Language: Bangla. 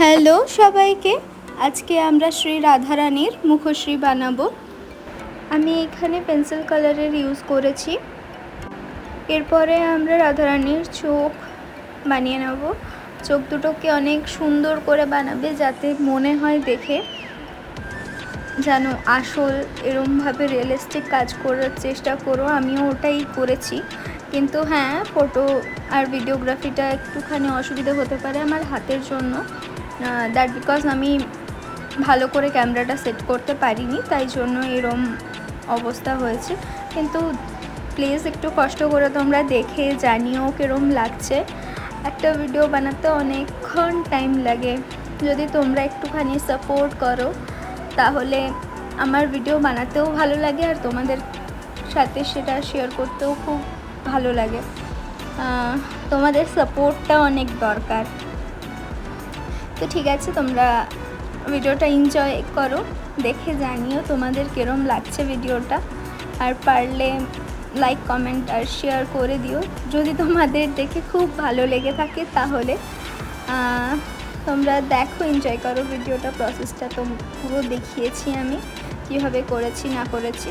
হ্যালো সবাইকে, আজকে আমরা শ্রী রাধা রানীর মুখশ্রী বানাবো। আমি এখানে পেন্সিল কালারের ইউজ করেছি। এরপরে আমরা রাধা রানীর চোখ বানিয়ে নেব। চোখ দুটোকে অনেক সুন্দর করে বানাবে, যাতে মনে হয় দেখে যেন আসল এরমভাবে রিয়েলিস্টিক কাজ করার চেষ্টা করো। আমিও ওটাই করেছি, কিন্তু হ্যাঁ, ফটো আর ভিডিওগ্রাফিটা একটুখানি অসুবিধা হতে পারে আমার হাতের জন্য। দ্যাট বিকজ আমি ভালো করে ক্যামেরাটা সেট করতে পারিনি, তাই জন্য এরম অবস্থা হয়েছে। কিন্তু প্লিজ একটু কষ্ট করে তোমরা দেখে জানিও কীরম লাগছে। একটা ভিডিও বানাতে অনেকক্ষণ টাইম লাগে। যদি তোমরা একটুখানি সাপোর্ট করো তাহলে আমার ভিডিও বানাতেও ভালো লাগে, আর তোমাদের সাথে সেটা শেয়ার করতেও খুব ভালো লাগে। তোমাদের সাপোর্টটা অনেক দরকার। তো ঠিক আছে, তোমরা ভিডিওটা এনজয় করো, দেখে জানিও তোমাদের কীরম লাগছে ভিডিওটা। আর পারলে লাইক, কমেন্ট আর শেয়ার করে দিও। যদি তোমাদের দেখে খুব ভালো লেগে থাকে তাহলে তোমরা দেখো, এনজয় করো ভিডিওটা। প্রসেসটা তো পুরো দেখিয়েছি আমি, কীভাবে করেছি না করেছি।